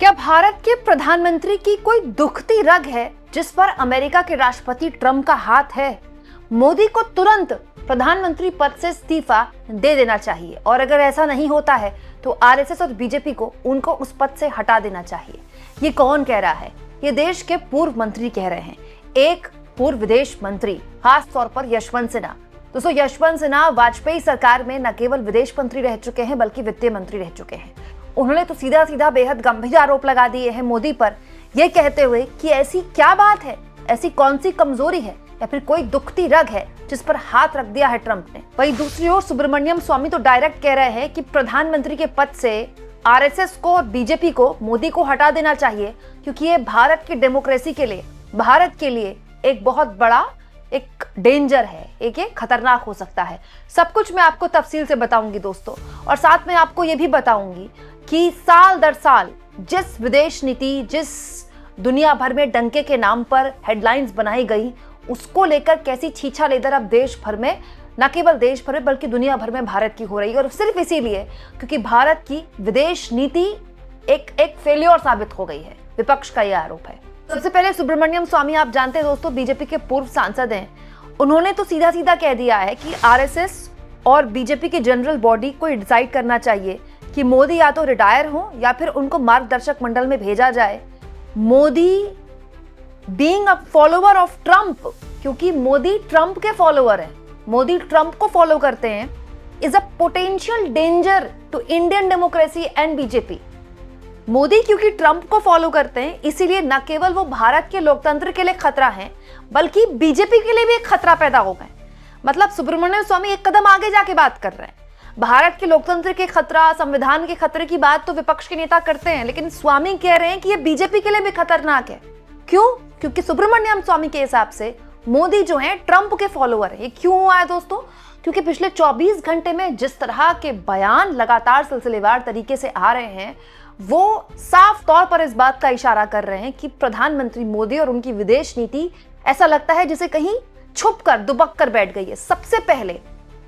क्या भारत के प्रधानमंत्री की कोई दुखती रग है जिस पर अमेरिका के राष्ट्रपति ट्रंप का हाथ है? मोदी को तुरंत प्रधानमंत्री पद से इस्तीफा दे देना चाहिए और अगर ऐसा नहीं होता है तो आरएसएस और बीजेपी को उनको उस पद से हटा देना चाहिए। ये कौन कह रहा है? ये देश के पूर्व मंत्री कह रहे हैं। एक पूर्व विदेश मंत्री, खास तौर पर यशवंत सिन्हा। दोस्तों, यशवंत सिन्हा वाजपेयी सरकार में न केवल विदेश मंत्री रह चुके हैं बल्कि वित्त मंत्री रह चुके हैं। उन्होंने तो सीधा सीधा बेहद गंभीर आरोप लगा दिए हैं मोदी पर, यह कहते हुए कि ऐसी क्या बात है, ऐसी कौन सी कमजोरी है या फिर कोई दुखती रग है जिस पर हाथ रख दिया है ट्रंप ने। वहीं दूसरी ओर सुब्रमण्यम स्वामी तो डायरेक्ट कह रहे हैं कि प्रधानमंत्री के पद से आरएसएस को और बीजेपी को, मोदी को हटा देना चाहिए क्योंकि ये भारत की डेमोक्रेसी के लिए, भारत के लिए एक बहुत बड़ा एक डेंजर है, एक खतरनाक हो सकता है। सब कुछ मैं आपको तफसील से बताऊंगी दोस्तों, और साथ में आपको ये भी बताऊंगी कि साल दर साल जिस विदेश नीति, जिस दुनिया भर में डंके के नाम पर हेडलाइंस बनाई गई, उसको लेकर कैसी छीछा लेदर अब देश भर में, न केवल देश भर में बल्कि दुनिया भर में भारत की हो रही है। और सिर्फ इसीलिए क्योंकि भारत की विदेश नीति एक फेल्योर साबित हो गई है। विपक्ष का यह आरोप है। सबसे पहले सुब्रमण्यम स्वामी, आप जानते हैं दोस्तों, बीजेपी के पूर्व सांसद हैं। उन्होंने तो सीधा सीधा कह दिया है कि आरएसएस और बीजेपी की जनरल बॉडी को डिसाइड करना चाहिए कि मोदी या तो रिटायर हो या फिर उनको मार्गदर्शक मंडल में भेजा जाए। Modi being a follower of Trump, क्योंकि मोदी ट्रंप के फॉलोअर हैं, मोदी ट्रंप को फॉलो करते हैं, is a potential danger to Indian democracy and BJP. Modi क्योंकि ट्रंप को फॉलो करते हैं, इसीलिए न केवल वो भारत के लोकतंत्र के लिए खतरा है बल्कि बीजेपी के लिए भी एक खतरा पैदा हो गए। मतलब सुब्रमण्यम स्वामी एक कदम आगे जाके बात कर रहे हैं। भारत के लोकतंत्र के खतरा, संविधान के खतरे की बात तो विपक्ष के नेता करते हैं, लेकिन स्वामी कह रहे हैं कि ये बीजेपी के लिए भी खतरनाक है। क्यों? क्योंकि सुब्रमण्यम स्वामी के हिसाब से मोदी जो है ट्रंप के फॉलोअर है। ये क्यों हुआ है दोस्तों? क्योंकि पिछले 24 घंटे में जिस तरह के बयान लगातार सिलसिलेवार तरीके से आ रहे हैं, वो साफ तौर पर इस बात का इशारा कर रहे हैं कि प्रधानमंत्री मोदी और उनकी विदेश नीति ऐसा लगता है जैसे कहीं छुप कर, दुबक कर बैठ गई है। सबसे पहले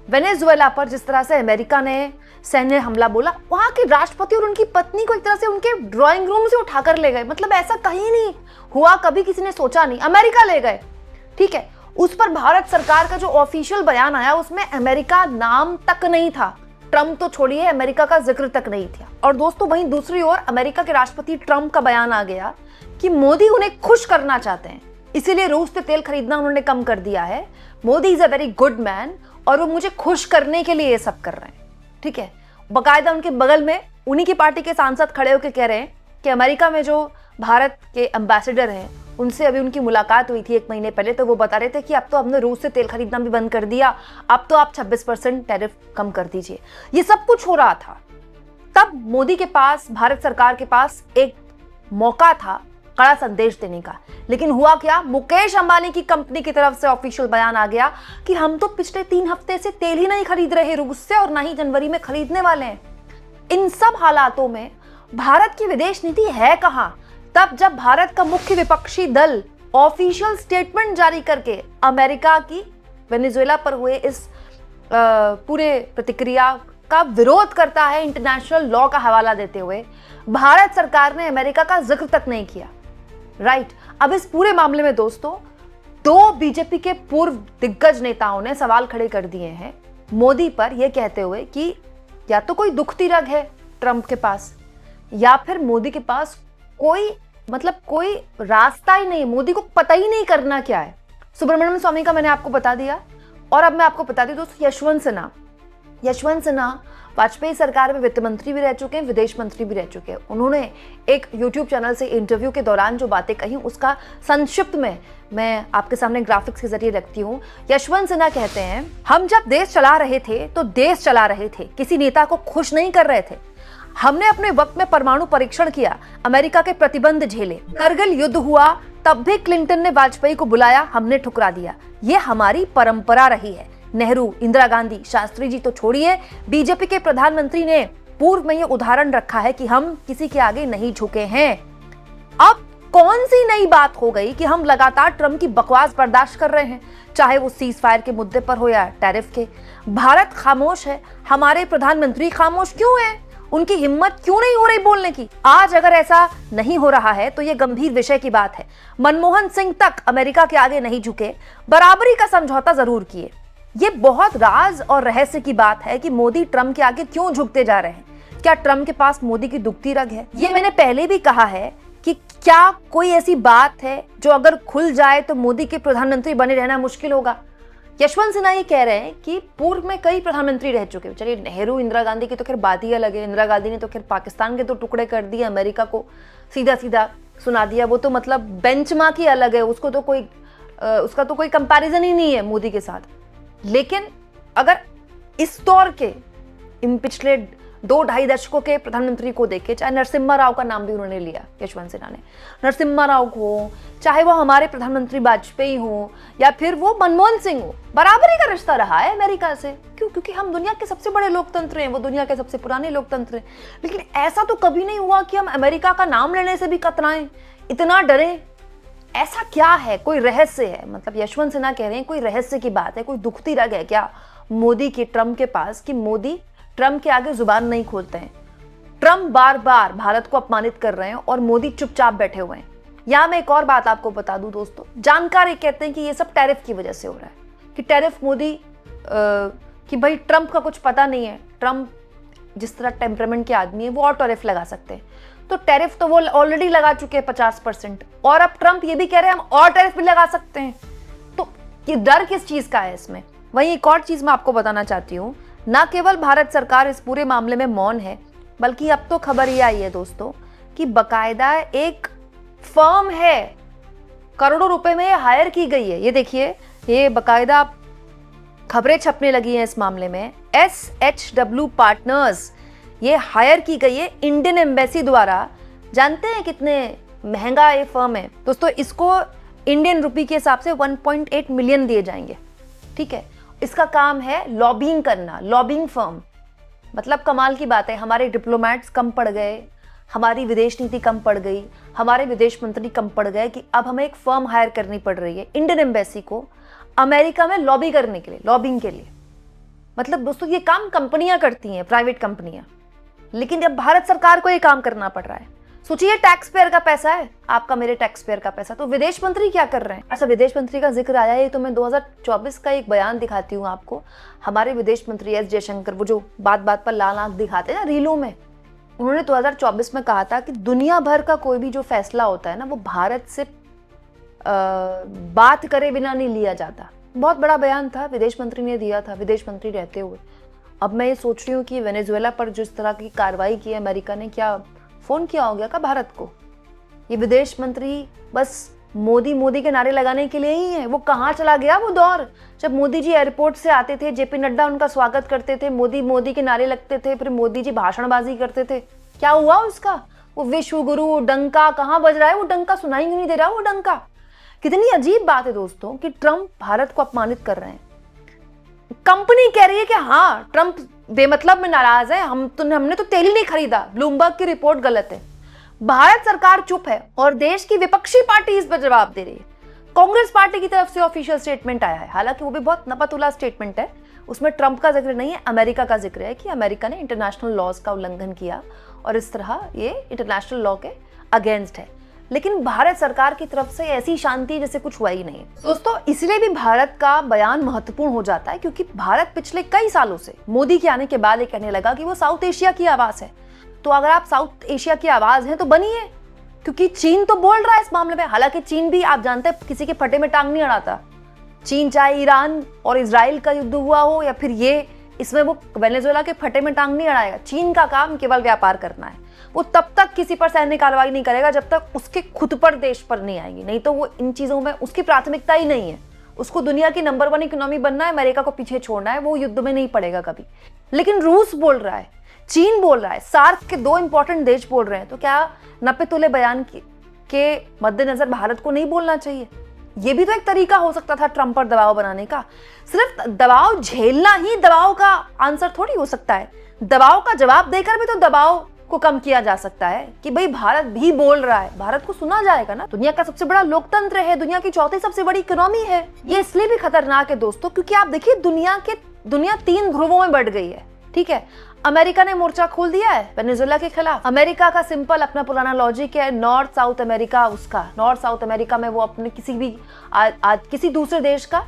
वेनेजुएला पर जिस तरह से अमेरिका ने सैन्य हमला बोला, वहां के राष्ट्रपति और उनकी पत्नी को एक तरह से उनके ड्राइंग रूम से उठाकर ले गए। मतलब ऐसा कहीं नहीं हुआ, कभी किसी ने सोचा नहीं, अमेरिका ले गए। ठीक है, उस पर भारत सरकार का जो ऑफिशियल बयान आया उसमें अमेरिका नाम तक नहीं था। ट्रंप तो छोड़िए, अमेरिका का जिक्र तक नहीं था। और दोस्तों, वहीं दूसरी ओर अमेरिका के राष्ट्रपति ट्रंप का बयान आ गया कि मोदी उन्हें खुश करना चाहते हैं, इसीलिए रूस से तेल खरीदना उन्होंने कम कर दिया है। Modi is a very good man और वो मुझे खुश करने के लिए ये सब कर रहे हैं। ठीक है, बाकायदा उनके बगल में उन्हीं की पार्टी के सांसद खड़े होकर कह रहे हैं कि अमेरिका में जो भारत के एम्बेसडर हैं उनसे अभी उनकी मुलाकात हुई थी 1 महीने पहले, तो वो बता रहे थे कि अब तो हमने रूस से तेल खरीदना भी बंद कर दिया, अब तो आप 26% टैरिफ कम कर दीजिए। ये सब कुछ हो रहा था। तब मोदी के पास, भारत सरकार के पास एक मौका था कड़ा संदेश देने का, लेकिन हुआ क्या? मुकेश अंबानी की कंपनी की तरफ से ऑफिशियल बयान आ गया कि हम तो पिछले 3 हफ्ते से तेल ही नहीं खरीद रहे रूस से और ना ही जनवरी में खरीदने वाले हैं। इन सब हालातों में भारत की विदेश नीति है कहां? तब जब भारत का मुख्य विपक्षी दल ऑफिशियल स्टेटमेंट जारी करके अमेरिका की वेनेजुएला पर हुए इस पूरे प्रतिक्रिया का विरोध करता है, इंटरनेशनल लॉ का हवाला देते हुए, भारत सरकार ने अमेरिका का जिक्र तक नहीं किया। राइट। अब इस पूरे मामले में दोस्तों 2 बीजेपी के पूर्व दिग्गज नेताओं ने सवाल खड़े कर दिए हैं मोदी पर, यह कहते हुए कि या तो कोई दुखती रग है ट्रंप के पास या फिर मोदी के पास कोई रास्ता ही नहीं, मोदी को पता ही नहीं करना क्या है। सुब्रमण्यम स्वामी का मैंने आपको बता दिया, और अब मैं आपको बता दी दोस्तों यशवंत सिन्हा वाजपेयी सरकार में वित्त मंत्री भी रह चुके हैं, विदेश मंत्री भी रह चुके हैं। उन्होंने एक YouTube चैनल से इंटरव्यू के दौरान जो बातें कही उसका संक्षिप्त में मैं आपके सामने ग्राफिक्स के जरिए रखती हूँ। यशवंत सिन्हा कहते हैं, हम जब देश चला रहे थे तो देश चला रहे थे, किसी नेता को खुश नहीं कर रहे थे। हमने अपने वक्त में परमाणु परीक्षण किया, अमेरिका के प्रतिबंध झेले, करगिल युद्ध हुआ तब भी क्लिंटन ने वाजपेयी को बुलाया, हमने ठुकरा दिया। ये हमारी परंपरा रही है। नेहरू, इंदिरा गांधी, शास्त्री जी तो छोड़िए, बीजेपी के प्रधानमंत्री ने पूर्व में ये उदाहरण रखा है कि हम किसी के आगे नहीं झुके हैं। अब कौन सी नई बात हो गई कि हम लगातार ट्रंप की बकवास बर्दाश्त कर रहे हैं, चाहे वो सीज फायर के मुद्दे पर हो या टैरिफ के। भारत खामोश है, हमारे प्रधानमंत्री खामोश क्यों है? उनकी हिम्मत क्यों नहीं हो रही बोलने की? आज अगर ऐसा नहीं हो रहा है तो यह गंभीर विषय की बात है। मनमोहन सिंह तक अमेरिका के आगे नहीं झुके, बराबरी का समझौता जरूर किए। ये बहुत राज और रहस्य की बात है कि मोदी ट्रंप के आगे क्यों झुकते जा रहे हैं। क्या ट्रंप के पास मोदी की दुखती रग है? ये मैंने पहले भी कहा है कि क्या कोई ऐसी बात है जो अगर खुल जाए तो मोदी के प्रधानमंत्री बने रहना मुश्किल होगा? यशवंत सिन्हा ये कह रहे हैं कि पूर्व में कई प्रधानमंत्री रह चुके। चलिए, नेहरू इंदिरा गांधी की तो खैर बात ही अलग है। इंदिरा गांधी ने तो खैर पाकिस्तान के तो टुकड़े कर दिए, अमेरिका को सीधा सीधा सुना दिया। वो तो मतलब बेंचमार्क ही अलग है, उसको तो कोई उसका तो कोई कंपैरिजन ही नहीं है मोदी के साथ। लेकिन अगर इस दौर के पिछले 2-2.5 दशकों के प्रधानमंत्री को देखे, चाहे नरसिम्हा राव का नाम भी उन्होंने लिया यशवंत सिन्हा ने, नरसिम्हा राव को, चाहे वो हमारे प्रधानमंत्री वाजपेयी हो या फिर वो मनमोहन सिंह हो, बराबरी का रिश्ता रहा है अमेरिका से। क्यों? क्योंकि हम दुनिया के सबसे बड़े लोकतंत्र हैं, वो दुनिया के सबसे पुराने लोकतंत्र हैं। लेकिन ऐसा तो कभी नहीं हुआ कि हम अमेरिका का नाम लेने से भी कतराएं, इतना डरें। ऐसा क्या है? कोई रहस्य है? मतलब यशवंत सिन्हा कह रहे हैं कोई रहस्य की बात है, कोई दुखती रग है क्या मोदी की ट्रंप के पास कि मोदी ट्रंप के आगे जुबान नहीं खोलते हैं। ट्रंप बार बार भारत को अपमानित कर रहे हैं और मोदी चुपचाप बैठे हुए हैं। यहां मैं एक और बात आपको बता दूं दोस्तों, जानकार ये कहते हैं कि ये सब टैरिफ की वजह से हो रहा है, कि टैरिफ मोदी कि भाई ट्रंप का कुछ पता नहीं है, ट्रंप जिस तरह टेम्परामेंट के आदमी है वो और टैरिफ लगा सकते हैं। तो टैरिफ तो वो ऑलरेडी लगा चुके हैं 50%, और अब ट्रंप ये भी कह रहे हैं हम और टैरिफ भी लगा सकते हैं। तो ये डर किस चीज का है इसमें? वहीं एक और चीज मैं आपको बताना चाहती हूँ, ना केवल भारत सरकार इस पूरे मामले में मौन है, बल्कि अब तो खबर ये आई है दोस्तों कि बकायदा एक फर्म है, करोड़ों रुपए में हायर की गई है। ये देखिए, ये बकायदा खबरें छपने लगी हैं इस मामले में। SHW पार्टनर्स ये हायर की गई है इंडियन एम्बेसी द्वारा। जानते हैं कितने महंगा ये फर्म है दोस्तों? इसको इंडियन रुपी के हिसाब से 1.8 मिलियन दिए जाएंगे। ठीक है, इसका काम है लॉबिंग करना, लॉबिंग फर्म। मतलब कमाल की बात है, हमारे डिप्लोमेट्स कम पड़ गए, हमारी विदेश नीति कम पड़ गई, हमारे विदेश मंत्री कम पड़ गए कि अब हमें एक फर्म हायर करनी पड़ रही है इंडियन एम्बेसी को अमेरिका में लॉबी करने के लिए, लॉबिंग के लिए। मतलब दोस्तों ये काम कंपनियां करती हैं, प्राइवेट कंपनियां, लेकिन जब भारत सरकार को ये काम करना पड़ रहा है, सोचिए टैक्स पेयर का पैसा है, आपका मेरे टैक्स पेयर का पैसा, तो विदेश मंत्री क्या कर रहे हैं? अच्छा, विदेश मंत्री का जिक्र आया है तो मैं 2024 का एक बयान दिखाती हूँ आपको। हमारे विदेश मंत्री एस जयशंकर, वो जो बात बात पर लाल आंख दिखाते हैं ना रीलों में, उन्होंने 2024 में कहा था कि दुनिया भर का कोई भी जो फैसला होता है ना, वो भारत से बात करे बिना नहीं लिया जाता। बहुत बड़ा बयान था, विदेश मंत्री ने दिया था, विदेश मंत्री रहते हुए। अब मैं ये सोच रही हूँ कि वेनेजुएला पर जो इस तरह की कार्रवाई की है अमेरिका ने, क्या फोन किया हो गया का भारत को? ये विदेश मंत्री बस मोदी मोदी के नारे लगाने के लिए ही है। वो कहाँ चला गया वो दौर जब मोदी जी एयरपोर्ट से आते थे, जेपी नड्डा उनका स्वागत करते थे, मोदी मोदी के नारे लगते थे, फिर मोदी जी भाषणबाजी करते थे। क्या हुआ उसका? वो विश्व गुरु डंका कहाँ बज रहा है? वो डंका सुनाई नहीं दे रहा वो डंका। कितनी अजीब बात है दोस्तों कि ट्रंप भारत को अपमानित कर रहे हैं। कंपनी कह रही है कि हाँ ट्रंप बेमतलब में नाराज है, हमने तो तेल ही नहीं खरीदा, ब्लूमबर्ग की रिपोर्ट गलत है। भारत सरकार चुप है और देश की विपक्षी पार्टी इस पर जवाब दे रही है। कांग्रेस पार्टी की तरफ से ऑफिशियल स्टेटमेंट आया है, हालांकि वो भी बहुत नपतुला स्टेटमेंट है, उसमें ट्रंप का जिक्र नहीं है, अमेरिका का जिक्र है कि अमेरिका ने इंटरनेशनल लॉज का उल्लंघन किया और इस तरह ये इंटरनेशनल लॉ के अगेंस्ट है। लेकिन भारत सरकार की तरफ से ऐसी शांति जैसे कुछ हुआ ही नहीं दोस्तों। इसलिए भी भारत का बयान महत्वपूर्ण हो जाता है क्योंकि भारत पिछले कई सालों से मोदी के आने के बाद ये कहने लगा कि वो साउथ एशिया की आवाज है। तो अगर आप साउथ एशिया की आवाज हैं तो बनिए, क्योंकि चीन तो बोल रहा है इस मामले में। हालांकि चीन भी आप जानते हैं किसी के फटे में टांग नहीं अड़ाता। चीन चाहे ईरान और इजराइल का युद्ध हुआ हो या फिर ये, इसमें वो वेनेजुएला के फटे में टांग नहीं अड़ाएगा। चीन का काम केवल व्यापार करना है। वो तब तक किसी पर सैन्य कार्रवाई नहीं करेगा जब तक उसके खुद पर देश पर नहीं आएगी, नहीं तो वो इन चीजों में उसकी प्राथमिकता ही नहीं है। उसको दुनिया की नंबर 1 इकोनॉमी बनना है, अमेरिका को पीछे छोड़ना है, वो युद्ध में नहीं पड़ेगा कभी। लेकिन रूस बोल रहा है, चीन बोल रहा है, सार्क के 2 इंपॉर्टेंट देश बोल रहे हैं, तो क्या नपे तुले बयान के मद्देनजर भारत को नहीं बोलना चाहिए? ये भी तो एक तरीका हो सकता था ट्रंप पर दबाव बनाने का। सिर्फ दबाव झेलना ही दबाव का आंसर थोड़ी हो सकता है। दबाव का जवाब देकर भी तो दबाव को कम किया जा सकता है कि भाई भारत भी बोल रहा है, भारत को सुना जाएगा ना। दुनिया का सबसे बड़ा लोकतंत्र है, दुनिया की 4थी सबसे बड़ी इकोनॉमी है। ये इसलिए भी खतरनाक है दोस्तों क्योंकि आप देखिए दुनिया 3 ध्रुवों में बढ़ गई है। ठीक ठीक है, अमेरिका ने मोर्चा खोल दिया है वेनेजुएला के खिलाफ। अमेरिका का सिंपल अपना पुराना लॉजिक है, नॉर्थ साउथ अमेरिका उसका, नॉर्थ साउथ अमेरिका में वो अपने किसी भी किसी दूसरे देश का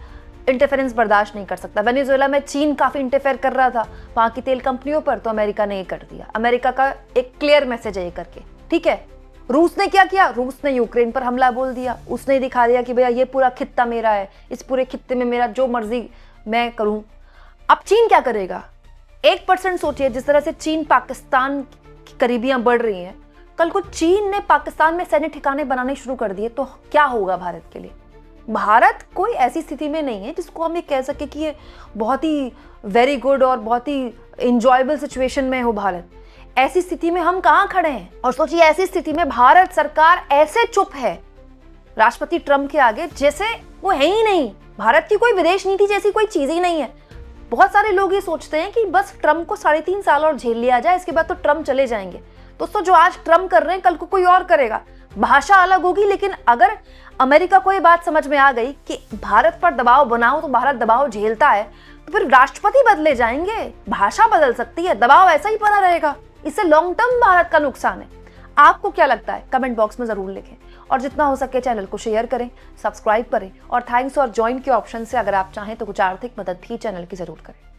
इंटरफेरेंस बर्दाश्त नहीं कर सकता। वेनेजुएला में चीन काफी इंटरफेयर कर रहा था वहां की तेल कंपनियों पर, तो अमेरिका ने ये कर दिया। अमेरिका का एक क्लियर मैसेज है ये करके, ठीक है। रूस ने क्या किया, रूस ने यूक्रेन पर हमला बोल दिया, उसने दिखा दिया कि भैया ये पूरा खित्ता मेरा है, इस पूरे खित्ते में मेरा जो मर्जी मैं करूं। अब चीन क्या करेगा? 1% सोचिए, जिस तरह से चीन पाकिस्तान की करीबियां बढ़ रही हैं, कल को चीन ने पाकिस्तान में सैन्य ठिकाने बनाने शुरू कर दिए तो क्या होगा भारत के लिए? भारत कोई ऐसी स्थिति में नहीं है जिसको हम ये कह सके कि ये बहुत ही वेरी गुड और बहुत ही इंजॉयबल सिचुएशन में हो भारत। ऐसी स्थिति में हम कहां खड़े हैं? और सोचिए, ऐसी स्थिति में भारत सरकार ऐसे चुप है राष्ट्रपति ट्रंप के आगे जैसे वो है ही नहीं। भारत की कोई विदेश नीति जैसी कोई चीज ही नहीं है। बहुत सारे लोग ये सोचते हैं कि बस ट्रंप को 3.5 साल और झेल लिया जाए, इसके बाद तो ट्रंप चले जाएंगे। दोस्तों, जो आज ट्रंप कर रहे हैं कल को कोई और करेगा, भाषा अलग होगी, लेकिन अगर अमेरिका को ये बात समझ में आ गई कि भारत पर दबाव बनाओ तो भारत दबाव झेलता है, तो फिर राष्ट्रपति बदले जाएंगे, भाषा बदल सकती है, दबाव ऐसा ही बना रहेगा। इससे लॉन्ग टर्म भारत का नुकसान है। आपको क्या लगता है? कमेंट बॉक्स में जरूर लिखें और जितना हो सके चैनल को शेयर करें, सब्सक्राइब करें और थैंक्स और ज्वाइन के ऑप्शन से अगर आप चाहें तो कुछ आर्थिक मदद भी चैनल की जरूर करें।